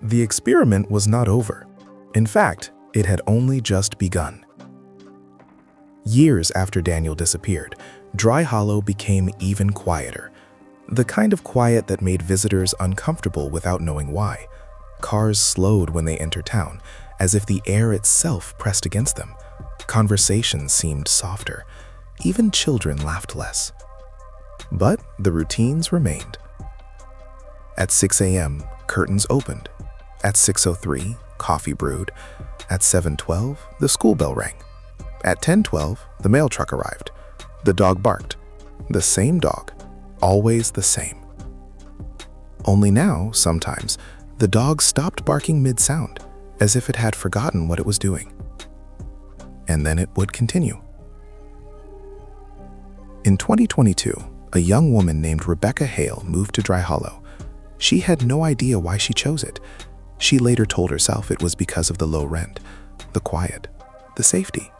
The experiment was not over. In fact, it had only just begun. Years after Daniel disappeared, Dry Hollow became even quieter. The kind of quiet that made visitors uncomfortable without knowing why. Cars slowed when they entered town, as if the air itself pressed against them. Conversations seemed softer. Even children laughed less. But the routines remained. At 6 a.m., curtains opened. At 6:03, coffee brewed. At 7:12, the school bell rang. At 10:12, the mail truck arrived. The dog barked. The same dog, always the same. Only now, sometimes, the dog stopped barking mid-sound, as if it had forgotten what it was doing. And then it would continue. In 2022, a young woman named Rebecca Hale moved to Dry Hollow. She had no idea why she chose it. She later told herself it was because of the low rent, the quiet, the safety.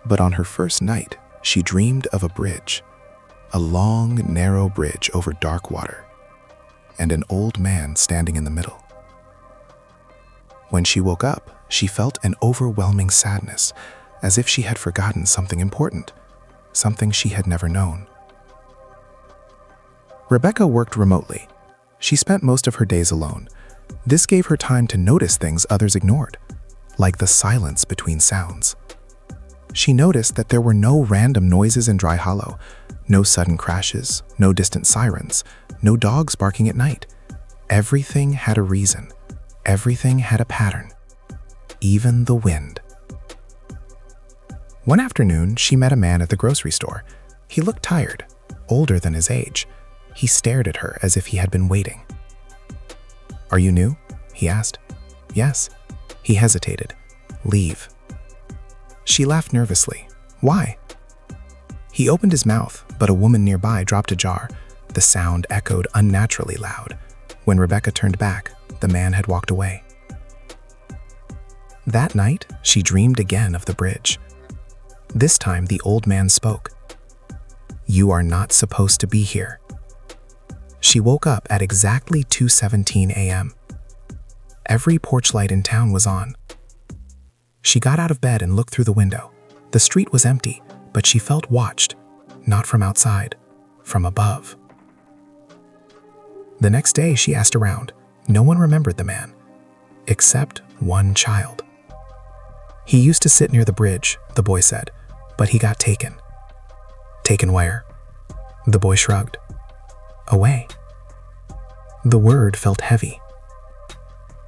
But on her first night, she dreamed of a bridge, a long, narrow bridge over dark water, and an old man standing in the middle. When she woke up, she felt an overwhelming sadness, as if she had forgotten something important, something she had never known. Rebecca worked remotely. She spent most of her days alone. This gave her time to notice things others ignored, like the silence between sounds. She noticed that there were no random noises in Dry Hollow, no sudden crashes, no distant sirens, no dogs barking at night. Everything had a reason. Everything had a pattern. Even the wind. One afternoon, she met a man at the grocery store. He looked tired, older than his age. He stared at her as if he had been waiting. "Are you new?" he asked. "Yes." He hesitated. "Leave." She laughed nervously. "Why?" He opened his mouth, but a woman nearby dropped a jar. The sound echoed unnaturally loud. When Rebecca turned back, the man had walked away. That night, she dreamed again of the bridge. This time, the old man spoke. "You are not supposed to be here." She woke up at exactly 2:17 a.m. Every porch light in town was on. She got out of bed and looked through the window. The street was empty, but she felt watched, not from outside, from above. The next day, she asked around. No one remembered the man, except one child. "He used to sit near the bridge," the boy said, "but he got taken." "Taken where?" The boy shrugged. "Away." The word felt heavy.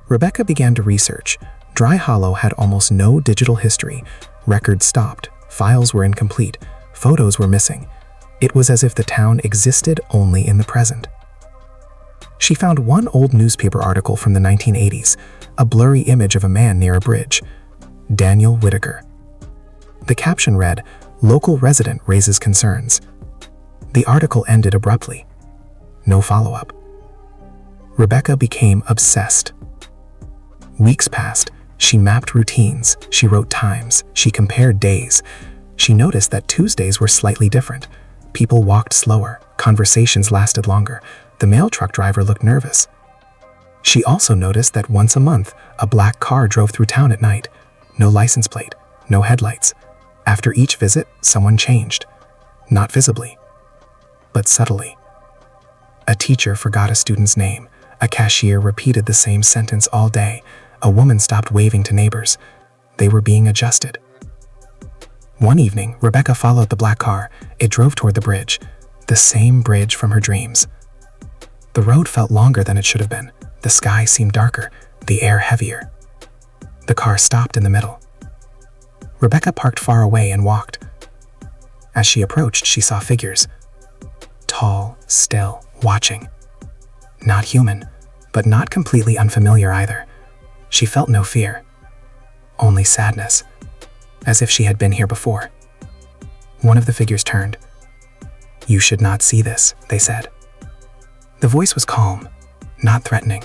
Rebecca began to research. Dry Hollow had almost no digital history. Records stopped, files were incomplete, photos were missing. It was as if the town existed only in the present. She found one old newspaper article from the 1980s, a blurry image of a man near a bridge. Daniel Whitaker. The caption read, "Local resident raises concerns." The article ended abruptly. No follow-up. Rebecca became obsessed. Weeks passed. She mapped routines. She wrote times. She compared days. She noticed that Tuesdays were slightly different. People walked slower. Conversations lasted longer. The mail truck driver looked nervous. She also noticed that once a month, a black car drove through town at night. No license plate, no headlights. After each visit, someone changed. Not visibly, but subtly. A teacher forgot a student's name. A cashier repeated the same sentence all day. A woman stopped waving to neighbors. They were being adjusted. One evening, Rebecca followed the black car. It drove toward the bridge, the same bridge from her dreams. The road felt longer than it should have been. The sky seemed darker, the air heavier. The car stopped in the middle. Rebecca parked far away and walked. As she approached, she saw figures. Tall, still, watching. Not human, but not completely unfamiliar either. She felt no fear, only sadness, as if she had been here before. One of the figures turned. "You should not see this," they said. The voice was calm, not threatening,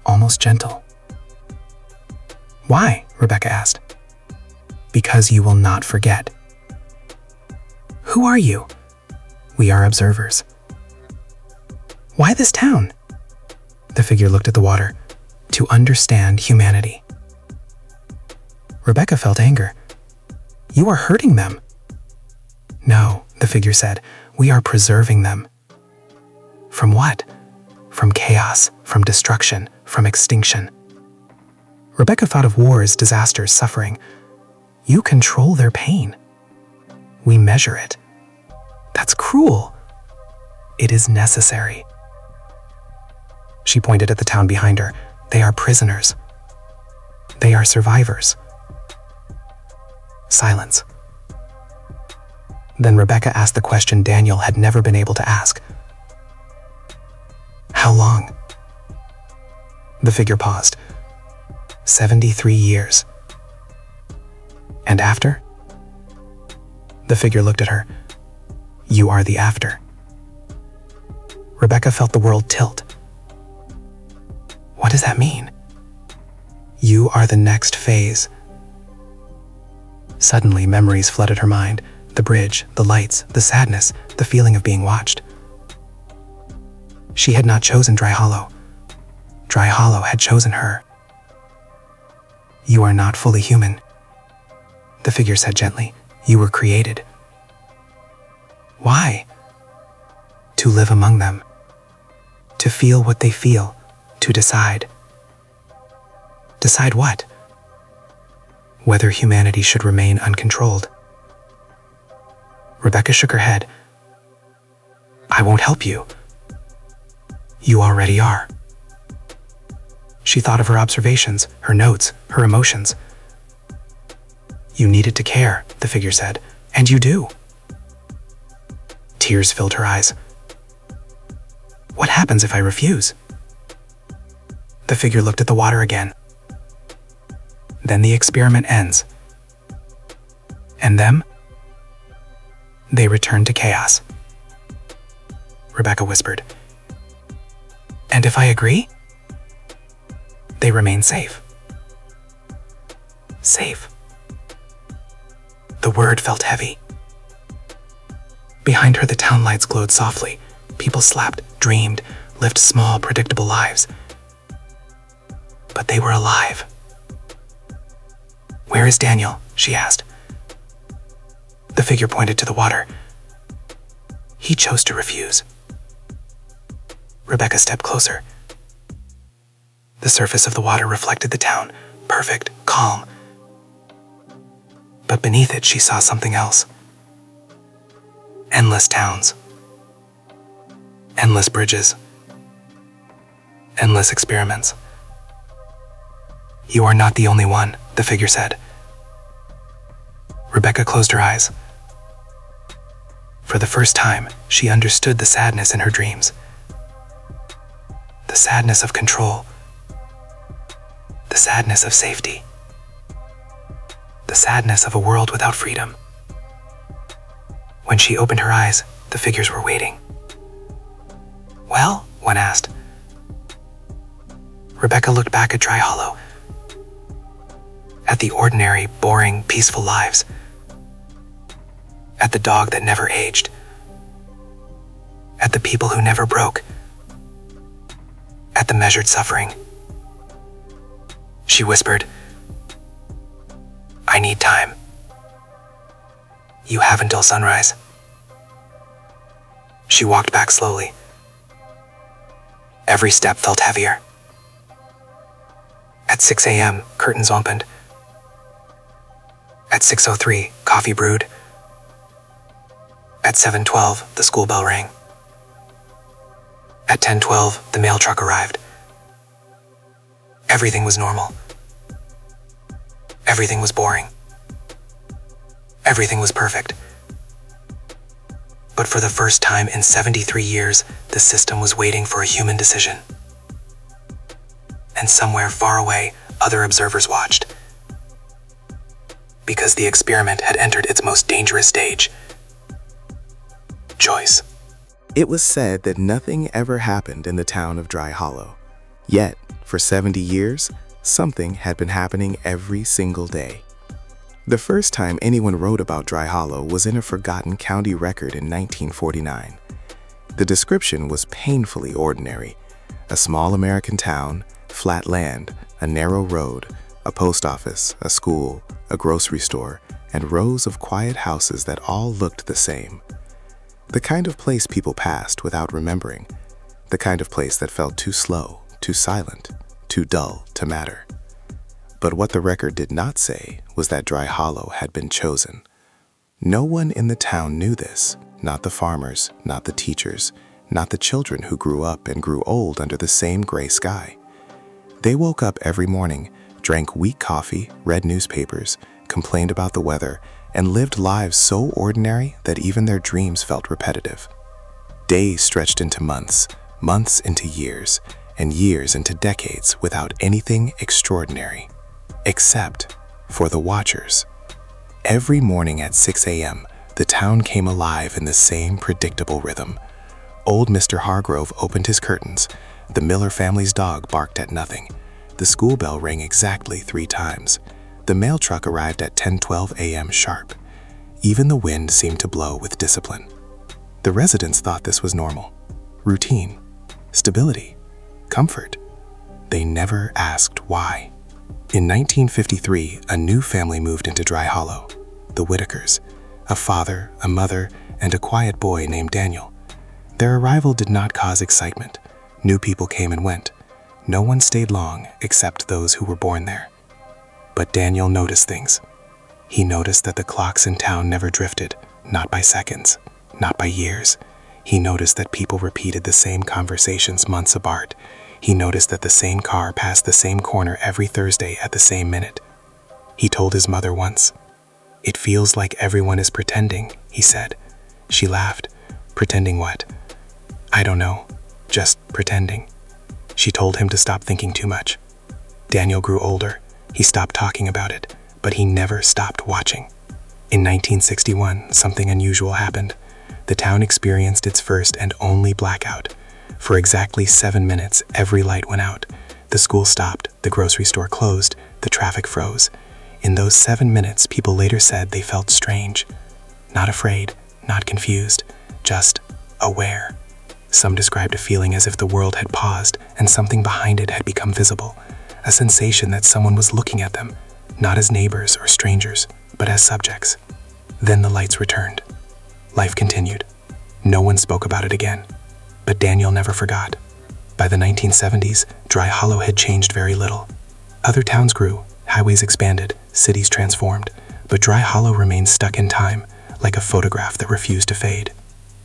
almost gentle. "Why?" Rebecca asked. "Because you will not forget." "Who are you?" "We are observers." "Why this town?" The figure looked at the water. to understand humanity. Rebecca felt anger. "You are hurting them." "No," the figure said, "we are preserving them." "From what?" "From chaos, from destruction, from extinction." Rebecca thought of wars, disasters, suffering. "You control their pain." "We measure it." "That's cruel." "It is necessary." She pointed at the town behind her. "They are prisoners. They are survivors." Silence. Then Rebecca asked the question Daniel had never been able to ask. "How long?" The figure paused. 73 years. "And after?" The figure looked at her. "You are the after." Rebecca felt the world tilt. "What does that mean?" "You are the next phase." Suddenly, memories flooded her mind. The bridge, the lights, the sadness, the feeling of being watched. She had not chosen Dry Hollow. Dry Hollow had chosen her. "You are not fully human," the figure said gently. "You were created." "Why?" "To live among them. To feel what they feel. To decide." "Decide what?" "Whether humanity should remain uncontrolled." Rebecca shook her head. "I won't help you." "You already are." She thought of her observations, her notes, her emotions. "You needed to care," the figure said, "and you do." Tears filled her eyes. "What happens if I refuse?" The figure looked at the water again. "Then the experiment ends." "And them?" "They return to chaos." Rebecca whispered. "And if I agree?" "They remain safe." Safe. The word felt heavy. Behind her, the town lights glowed softly. People slept, dreamed, lived small, predictable lives. But they were alive. "Where is Daniel?" she asked. The figure pointed to the water. "He chose to refuse." Rebecca stepped closer. The surface of the water reflected the town, perfect, calm. But beneath it, she saw something else. Endless towns. Endless bridges. Endless experiments. "You are not the only one," the figure said. Rebecca closed her eyes. For the first time, she understood the sadness in her dreams. The sadness of control. The sadness of safety. The sadness of a world without freedom. When she opened her eyes, the figures were waiting. "Well?" one asked. Rebecca looked back at Dry Hollow. At the ordinary, boring, peaceful lives. At the dog that never aged. At the people who never broke. At the measured suffering. She whispered, "I need time. You have until sunrise." She walked back slowly. Every step felt heavier. At 6 a.m., curtains opened. At 6:03, coffee brewed. At 7:12, the school bell rang. At 10:12, the mail truck arrived. Everything was normal. Everything was boring. Everything was perfect. But for the first time in 73 years, the system was waiting for a human decision. And somewhere far away, other observers watched. Because the experiment had entered its most dangerous stage. Choice. It was said that nothing ever happened in the town of Dry Hollow. Yet, for 70 years, something had been happening every single day. The first time anyone wrote about Dry Hollow was in a forgotten county record in 1949. The description was painfully ordinary. A small American town, flat land, a narrow road, a post office, a school, a grocery store, and rows of quiet houses that all looked the same. The kind of place people passed without remembering. The kind of place that felt too slow, too silent, too dull to matter. But what the record did not say was that Dry Hollow had been chosen. No one in the town knew this, not the farmers, not the teachers, not the children who grew up and grew old under the same gray sky. They woke up every morning, drank weak coffee, read newspapers, complained about the weather, and lived lives so ordinary that even their dreams felt repetitive. Days stretched into months, months into years, and years into decades without anything extraordinary. Except for the watchers. Every morning at 6 a.m., the town came alive in the same predictable rhythm. Old Mr. Hargrove opened his curtains. The Miller family's dog barked at nothing. The school bell rang exactly 3 times. The mail truck arrived at 10:12 a.m. sharp. Even the wind seemed to blow with discipline. The residents thought this was normal. Routine, stability, comfort. They never asked why. In 1953, a new family moved into Dry Hollow, the Whitakers, a father, a mother, and a quiet boy named Daniel. Their arrival did not cause excitement. New people came and went. No one stayed long except those who were born there. But Daniel noticed things. He noticed that the clocks in town never drifted, not by seconds, not by years. He noticed that people repeated the same conversations months apart. He noticed that the same car passed the same corner every Thursday at the same minute. He told his mother once, "It feels like everyone is pretending," he said. She laughed. "Pretending what?" "I don't know, just pretending." She told him to stop thinking too much. Daniel grew older. He stopped talking about it, but he never stopped watching. In 1961, something unusual happened. The town experienced its first and only blackout. For exactly 7 minutes, every light went out. The school stopped, the grocery store closed, the traffic froze. In those 7 minutes, people later said they felt strange. Not afraid, not confused, just aware. Some described a feeling as if the world had paused and something behind it had become visible. A sensation that someone was looking at them, not as neighbors or strangers, but as subjects. Then the lights returned. Life continued. No one spoke about it again. But Daniel never forgot. By the 1970s, Dry Hollow had changed very little. Other towns grew, highways expanded, cities transformed, but Dry Hollow remained stuck in time, like a photograph that refused to fade.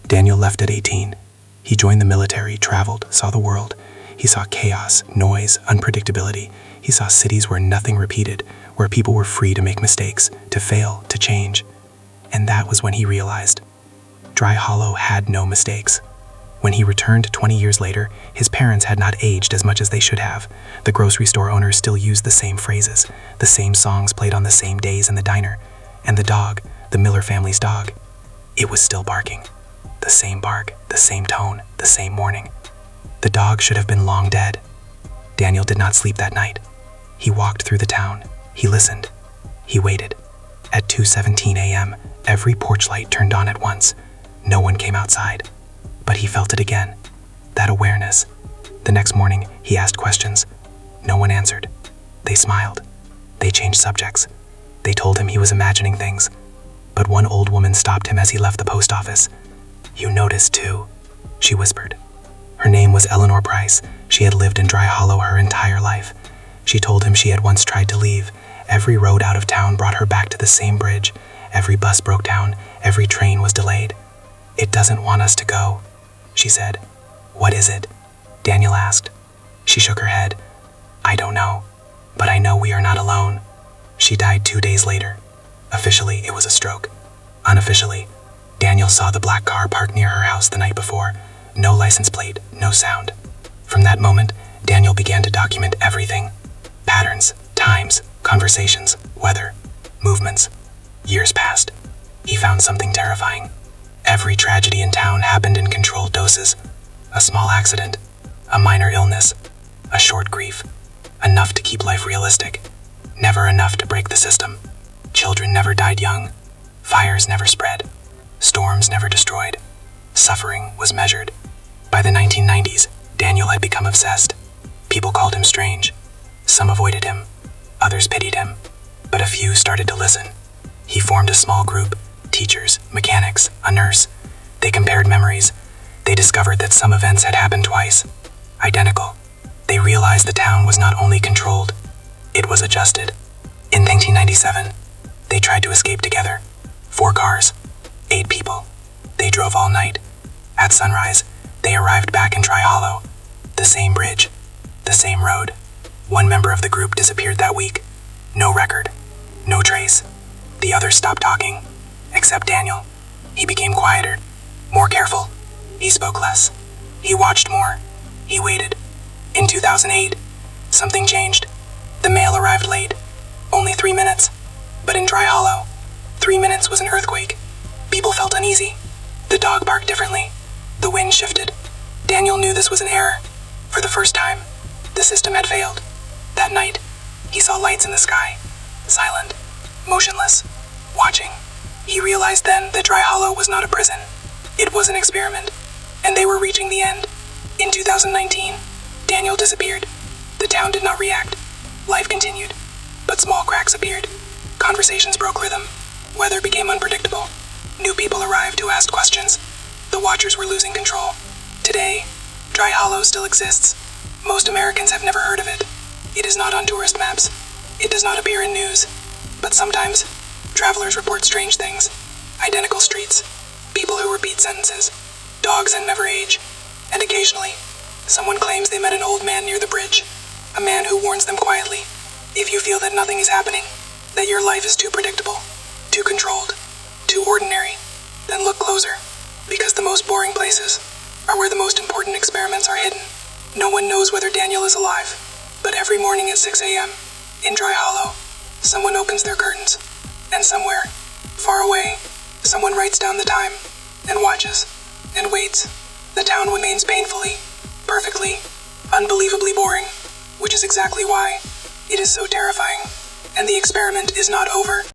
Daniel left at 18. He joined the military, traveled, saw the world. He saw chaos, noise, unpredictability. He saw cities where nothing repeated, where people were free to make mistakes, to fail, to change. And that was when he realized Dry Hollow had no mistakes. When he returned 20 years later, his parents had not aged as much as they should have. The grocery store owners still used the same phrases, the same songs played on the same days in the diner. And the dog, the Miller family's dog, it was still barking. The same bark, the same tone, the same morning. The dog should have been long dead. Daniel did not sleep that night. He walked through the town. He listened. He waited. At 2:17 a.m., every porch light turned on at once. No one came outside. But he felt it again. That awareness. The next morning, he asked questions. No one answered. They smiled. They changed subjects. They told him he was imagining things. But one old woman stopped him as he left the post office. "You noticed too," she whispered. Her name was Eleanor Price. She had lived in Dry Hollow her entire life. She told him she had once tried to leave. Every road out of town brought her back to the same bridge. Every bus broke down. Every train was delayed. "It doesn't want us to go," she said. "What is it?" Daniel asked. She shook her head. "I don't know, but I know we are not alone." She died 2 days later. Officially, it was a stroke. Unofficially, Daniel saw the black car parked near her house the night before. No license plate, no sound. From that moment, Daniel began to document everything. Patterns, times, conversations, weather, movements. Years passed. He found something terrifying. Every tragedy in town happened in controlled doses. A small accident, a minor illness, a short grief. Enough to keep life realistic. Never enough to break the system. Children never died young. Fires never spread. Storms never destroyed. Suffering was measured. By the 1990s, Daniel had become obsessed. People called him strange. Some avoided him. Others pitied him. But a few started to listen. He formed a small group: teachers, mechanics, a nurse. They compared memories. They discovered that some events had happened twice, identical. They realized the town was not only controlled, it was adjusted. In 1997, they tried to escape together. 4 cars, 8 people. They drove all night. At sunrise, they arrived back in Dry Hollow. The same bridge, the same road. One member of the group disappeared that week. No record, no trace. The others stopped talking, except Daniel. He became quieter, more careful. He spoke less. He watched more. He waited. In 2008, something changed. The mail arrived late. Only 3 minutes. But in Dry Hollow, 3 minutes was an earthquake. People felt uneasy. The dog barked differently. The wind shifted. Daniel knew this was an error. For the first time, the system had failed. That night, he saw lights in the sky. Silent. Motionless. Watching. He realized then that Dry Hollow was not a prison. It was an experiment. And they were reaching the end. In 2019, Daniel disappeared. The town did not react. Life continued. But small cracks appeared. Conversations broke rhythm. Weather became unpredictable. New people arrived who asked questions. The watchers were losing control. Today, Dry Hollow still exists. Most Americans have never heard of it. It is not on tourist maps. It does not appear in news. But sometimes, travelers report strange things. Identical streets. People who repeat sentences. Dogs that never age. And occasionally, someone claims they met an old man near the bridge. A man who warns them quietly. If you feel that nothing is happening, that your life is too predictable, too controlled, too ordinary, then look closer. Because the most boring places are where the most important experiments are hidden. No one knows whether Daniel is alive. But every morning at 6 a.m., in Dry Hollow, someone opens their curtains. And somewhere, far away, someone writes down the time, and watches, and waits. The town remains painfully, perfectly, unbelievably boring, which is exactly why it is so terrifying. And the experiment is not over.